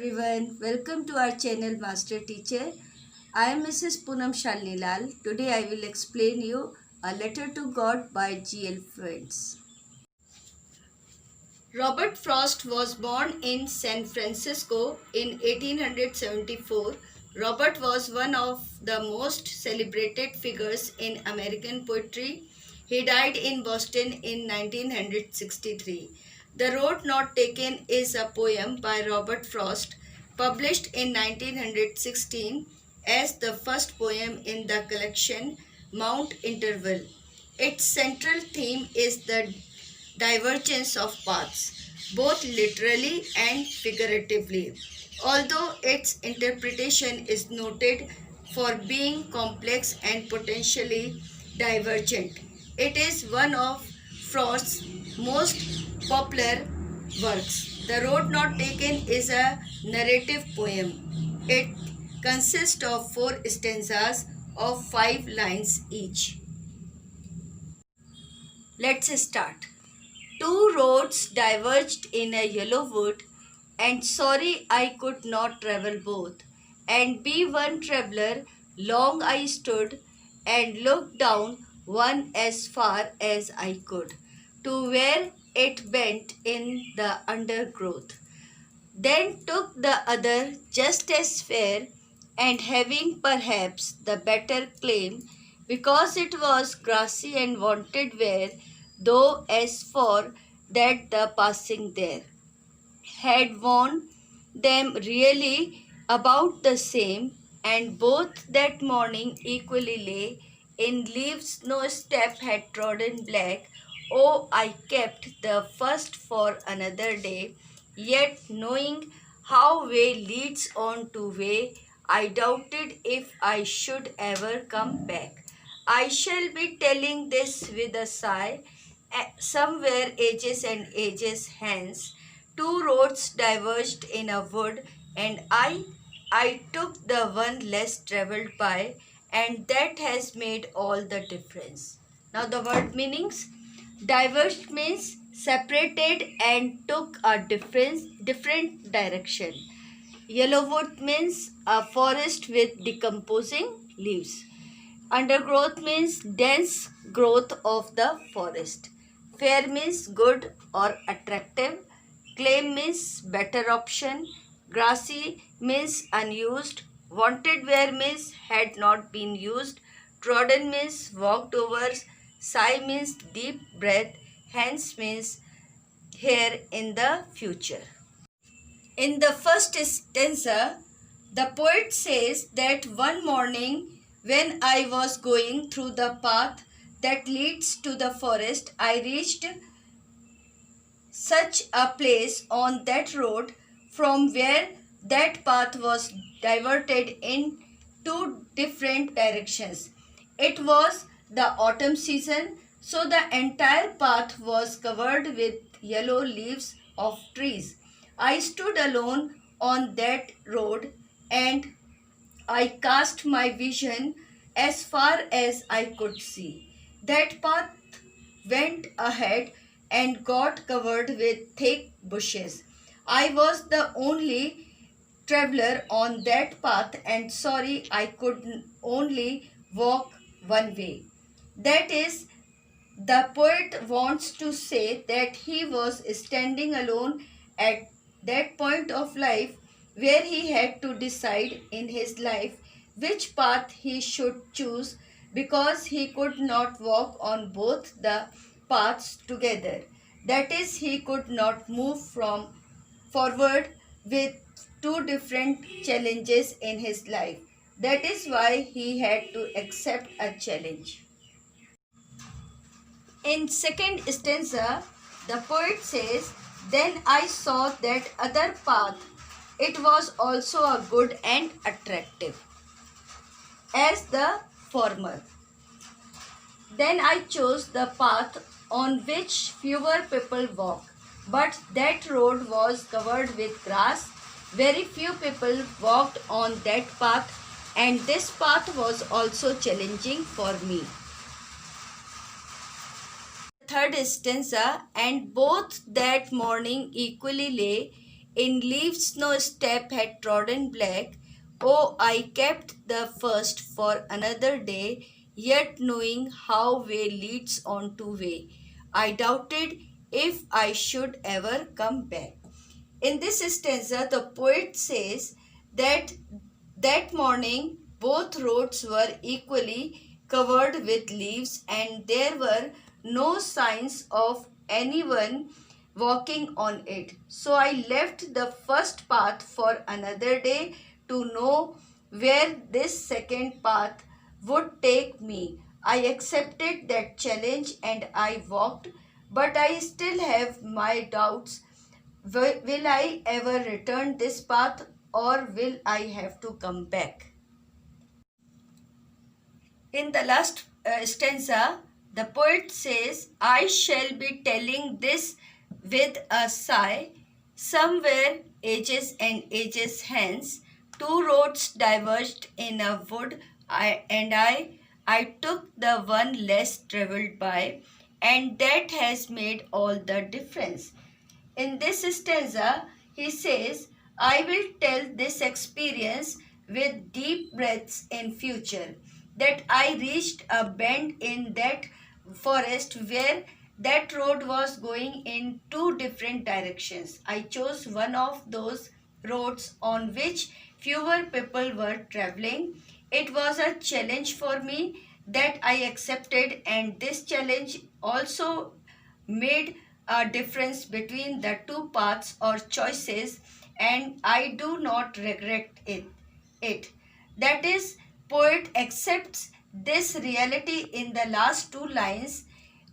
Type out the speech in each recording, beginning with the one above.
Everyone, welcome to our channel Master Teacher. I am Mrs. Poonam Shalini Lal. Today I will explain you A Letter to God by G.L. Friends. Robert Frost was born in San Francisco in 1874. Robert was one of the most celebrated figures in American poetry. He died in Boston in 1963. The Road Not Taken is a poem by Robert Frost, published in 1916 as the first poem in the collection Mount Interval. Its central theme is the divergence of paths, both literally and figuratively. Although its interpretation is noted for being complex and potentially divergent, it is one of Frost's most popular works. The Road Not Taken is a narrative poem. It consists of 4 stanzas of 5 lines each. Let's start. Two roads diverged in a yellow wood, and sorry I could not travel both. And be one traveller, long I stood, and looked down one as far as I could, to where it bent in the undergrowth. Then took the other just as fair, and having perhaps the better claim, because it was grassy and wanted wear, though as for that the passing there had worn them really about the same, and both that morning equally lay in leaves no step had trodden black. Oh, I kept the first for another day, yet knowing how way leads on to way, I doubted if I should ever come back. I shall be telling this with a sigh, somewhere ages and ages hence. Two roads diverged in a wood, and I took the one less traveled by, and that has made all the difference. Now the word meanings. Diverged means separated and took a different direction. Yellowwood means a forest with decomposing leaves. Undergrowth means dense growth of the forest. Fair means good or attractive. Claim means better option. Grassy means unused. Wanted wear means had not been used. Trodden means walked over. Sigh means deep breath. Hence means here in the future. In the first stanza, the poet says that one morning when I was going through the path that leads to the forest, I reached such a place on that road from where that path was diverted in two different directions. It was the autumn season, so the entire path was covered with yellow leaves of trees. I stood alone on that road, and I cast my vision as far as I could see. That path went ahead and got covered with thick bushes. I was the only traveler on that path, and sorry I could only walk one way. That is, the poet wants to say that he was standing alone at that point of life where he had to decide in his life which path he should choose, because he could not walk on both the paths together. That is, he could not move from forward with two different challenges in his life. That is why he had to accept a challenge. In second stanza, the poet says, then I saw that other path. It was also a good and attractive as the former. Then I chose the path on which fewer people walk, but that road was covered with grass. Very few people walked on that path, and this path was also challenging for me. Third stanza, and both that morning equally lay In leaves no step had trodden black. Oh, I kept the first for another day, yet knowing how way leads on to way, I doubted if I should ever come back. In this stanza, the poet says that that morning both roads were equally covered with leaves and there were no signs of anyone walking on it. So I left the first path for another day to know where this second path would take me. I accepted that challenge and I walked, but I still have my doubts. Will I ever return this path or will I have to come back? In the last stanza, the poet says, I shall be telling this with a sigh. Somewhere, ages and ages hence, two roads diverged in a wood, I took the one less travelled by, and that has made all the difference. In this stanza, he says, I will tell this experience with deep breaths in future, that I reached a bend in that forest where that road was going in two different directions. I chose one of those roads on which fewer people were traveling. It was a challenge for me that I accepted, and this challenge also made a difference between the two paths or choices, and I do not regret it. That is, poet accepts this reality in the last two lines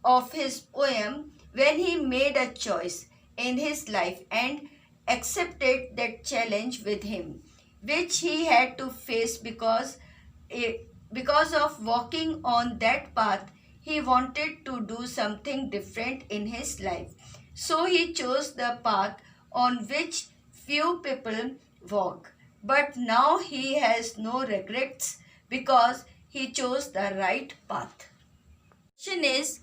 of his poem when he made a choice in his life and accepted that challenge with him, which he had to face because of walking on that path. He wanted to do something different in his life. So he chose the path on which few people walk. But now he has no regrets because he chose the right path. Question is,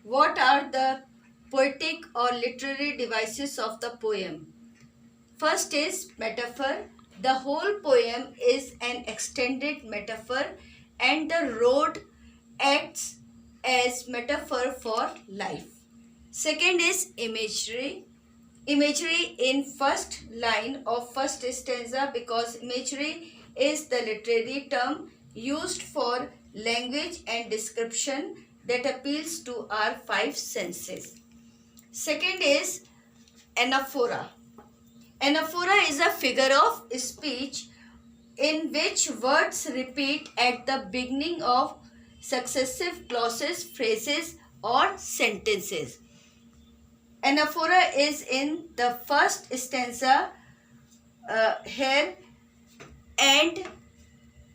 what are the poetic or literary devices of the poem? First is metaphor. The whole poem is an extended metaphor and the road acts as metaphor for life. Second is imagery. Imagery in first line of first stanza, because imagery is the literary term used for language and description that appeals to our five senses. Second is anaphora. Anaphora is a figure of speech in which words repeat at the beginning of successive clauses, phrases, or sentences. Anaphora is in the first stanza here and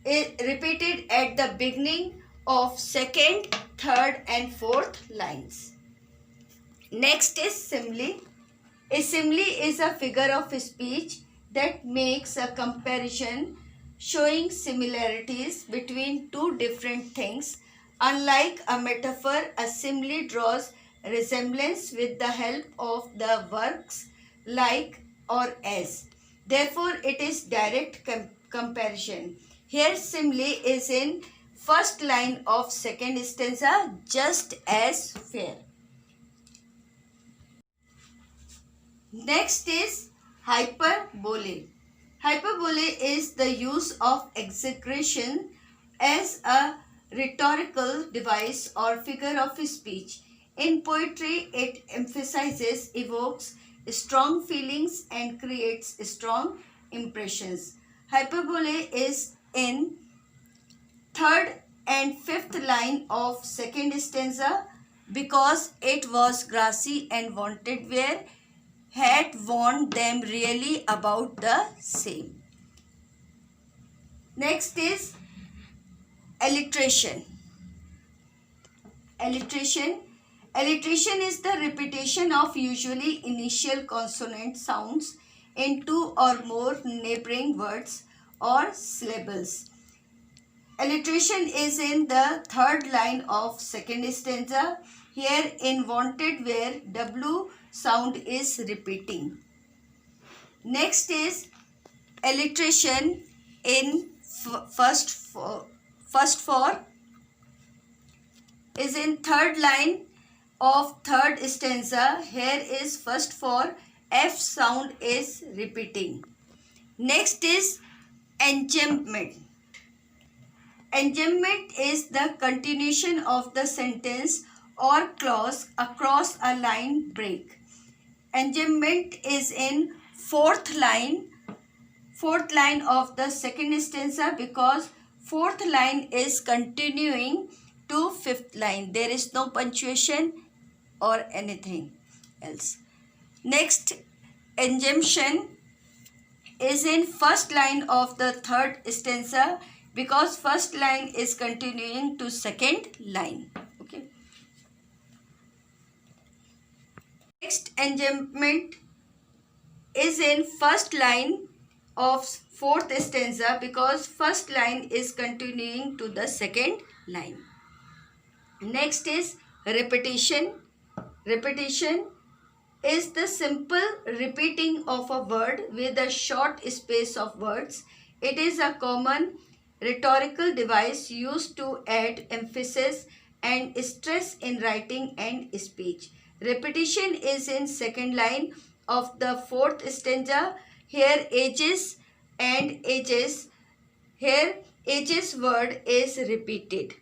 is repeated at the beginning of second, third, and fourth lines. Next is simile. A simile is a figure of speech that makes a comparison showing similarities between two different things. Unlike a metaphor, a simile draws resemblance with the help of the words like or as. Therefore, it is direct comparison. Here, simile is in first line of second stanza, just as fair. Next is hyperbole. Hyperbole is the use of exaggeration as a rhetorical device or figure of speech. In poetry, it emphasizes, evokes strong feelings and creates strong impressions. Hyperbole is in third and fifth line of second stanza, because it was grassy and wanted where had warned them really about the same. Next is alliteration. Alliteration is the repetition of usually initial consonant sounds in two or more neighboring words or syllables. Alliteration is in the third line of second stanza. Here in wanted where W sound is repeating. Next is alliteration in first for is in third line of third stanza. Here is first for F sound is repeating. Next is enjambment. Enjambment is the continuation of the sentence or clause across a line break. Enjambment is in fourth line of the second stanza because fourth line is continuing to fifth line. There is no punctuation or anything else. Next, enjambment is in first line of the third stanza because first line is continuing to second line. Okay. Next, enjambment is in first line of fourth stanza because first line is continuing to the second line. Next is repetition. Repetition is the simple repeating of a word with a short space of words. It is a common rhetorical device used to add emphasis and stress in writing and speech. Repetition is in second line of the fourth stanza. Here ages and ages. Here ages word is repeated.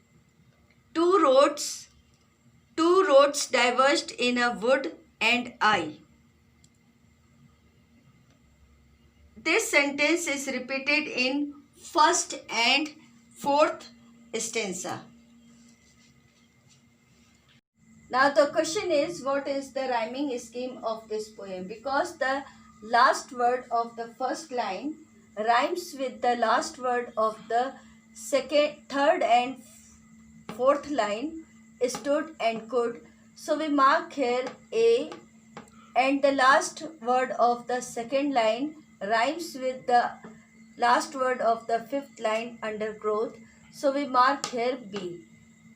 Two roads diverged in a wood and I. This sentence is repeated in first and fourth stanza. Now the question is, what is the rhyming scheme of this poem? Because the last word of the first line rhymes with the last word of the third and fourth line, stood and could. So we mark here A, and the last word of the second line rhymes with the last word of the fifth line, undergrowth. So we mark here B.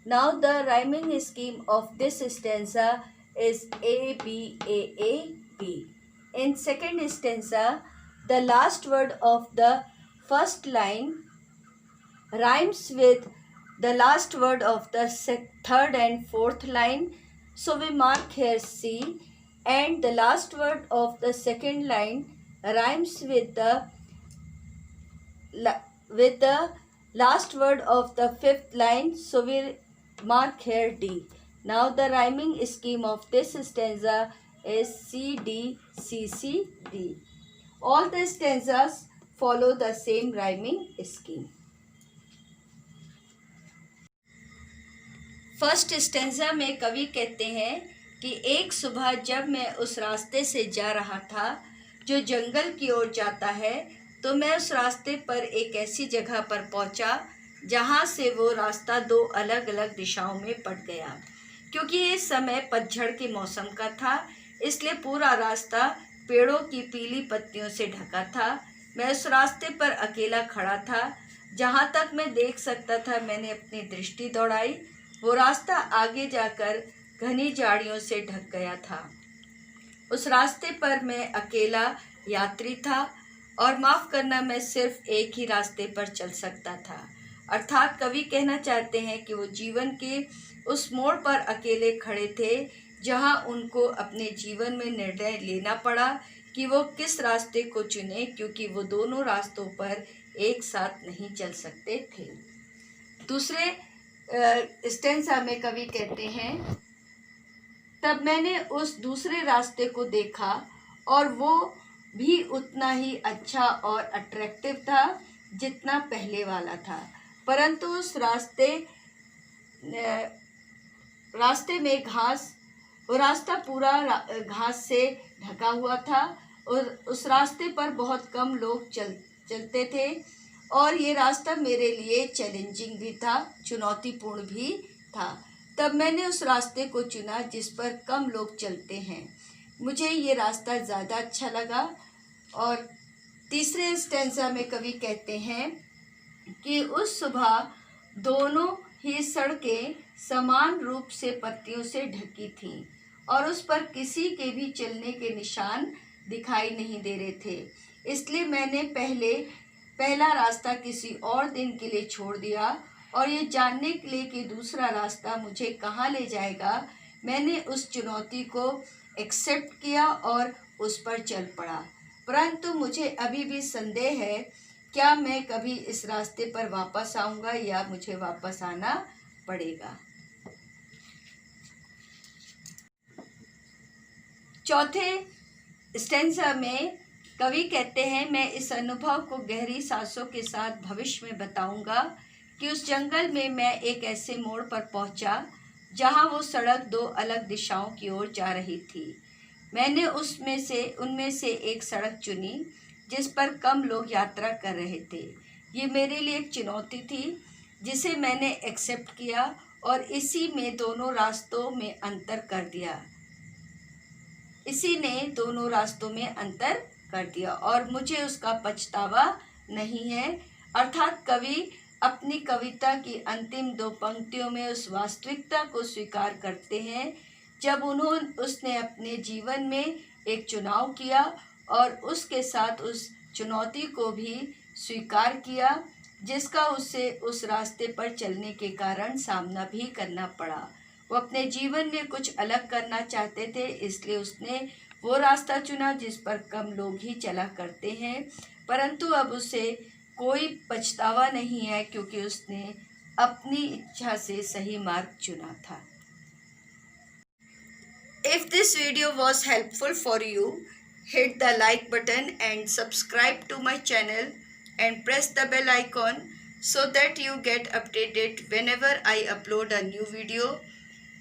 Now the rhyming scheme of this stanza is A, B, A, B. In second stanza, the last word of the first line rhymes with the last word of the third and fourth line. So we mark here C, and the last word of the second line rhymes with the last word of the fifth line. So we mark here D. Now the rhyming scheme of this stanza is C, D, C, C, D. All the stanzas follow the same rhyming scheme. First stanza में कवि कहते हैं कि एक सुबह जब मैं उस रास्ते से जा रहा था जो जंगल की ओर जाता है, तो मैं उस रास्ते पर एक ऐसी जगह पर पहुंचा जहां से वो रास्ता दो अलग अलग दिशाओं में पड़ गया। क्योंकि इस समय पतझड़ के मौसम का था, इसलिए पूरा रास्ता पेड़ों की पीली पत्तियों से ढका था। मैं उस रास्ते पर अकेला खड़ा था। जहां तक मैं देख सकता था मैंने अपनी दृष्टि दौड़ाई, वो रास्ता आगे जाकर घनी झाड़ियों से ढक गया था। उस रास्ते पर मैं अकेला यात्री था और माफ़ करना, मैं सिर्फ एक ही रास्ते पर चल सकता था। अर्थात कवि कहना चाहते हैं कि वो जीवन के उस मोड़ पर अकेले खड़े थे जहां उनको अपने जीवन में निर्णय लेना पड़ा कि वो किस रास्ते को चुने, क्योंकि वो दोनों रास्तों पर एक साथ नहीं चल सकते थे। दूसरे स्टेंजा में कवि कहते हैं, तब मैंने उस दूसरे रास्ते को देखा और वो भी उतना ही अच्छा और अट्रैक्टिव था जितना पहले वाला था, परंतु उस रास्ते में वो रास्ता पूरा घास से ढका हुआ था और उस रास्ते पर बहुत कम लोग चलते थे और ये रास्ता मेरे लिए चैलेंजिंग भी था, चुनौतीपूर्ण भी था। तब मैंने उस रास्ते को चुना जिस पर कम लोग चलते हैं। मुझे ये रास्ता ज़्यादा अच्छा लगा। और तीसरे स्टेंजा में कवि कहते हैं कि उस सुबह दोनों ही सड़कें समान रूप से पत्तियों से ढकी थीं और उस पर किसी के भी चलने के निशान दिखाई नहीं दे रहे थे। इसलिए मैंने पहला रास्ता किसी और दिन के लिए छोड़ दिया और ये जानने के लिए कि दूसरा रास्ता मुझे कहाँ ले जाएगा, मैंने उस चुनौती को एक्सेप्ट किया और उस पर चल पड़ा। परंतु मुझे अभी भी संदेह है, क्या मैं कभी इस रास्ते पर वापस आऊँगा या मुझे वापस आना पड़ेगा। चौथे स्टेंजा में कवि कहते हैं, मैं इस अनुभव को गहरी सांसों के साथ भविष्य में बताऊंगा कि उस जंगल में मैं एक ऐसे मोड़ पर पहुंचा जहां वो सड़क दो अलग दिशाओं की ओर जा रही थी। मैंने उनमें से एक सड़क चुनी जिस पर कम लोग यात्रा कर रहे थे। ये मेरे लिए एक चुनौती थी जिसे मैंने एक्सेप्ट किया और इसी ने दोनों रास्तों में अंतर कर दिया और मुझे उसका पछतावा नहीं है। अर्थात कवि अपनी कविता की अंतिम दो पंक्तियों में उस वास्तविकता को स्वीकार करते हैं जब उसने अपने जीवन में एक चुनाव किया और उसके साथ उस चुनौती को भी स्वीकार किया जिसका उसे उस रास्ते पर चलने के कारण सामना भी करना पड़ा। वो अपने जीवन में कुछ अलग करना चाहते थे, इसलिए उसने वो रास्ता चुना जिस पर कम लोग ही चला करते हैं, परंतु अब उसे कोई पछतावा नहीं है क्योंकि उसने अपनी इच्छा से सही मार्ग चुना था। If this video was helpful for you, hit the like button and subscribe to my channel and press the bell icon so that you get updated whenever I upload a new video.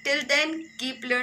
Till then, keep learning.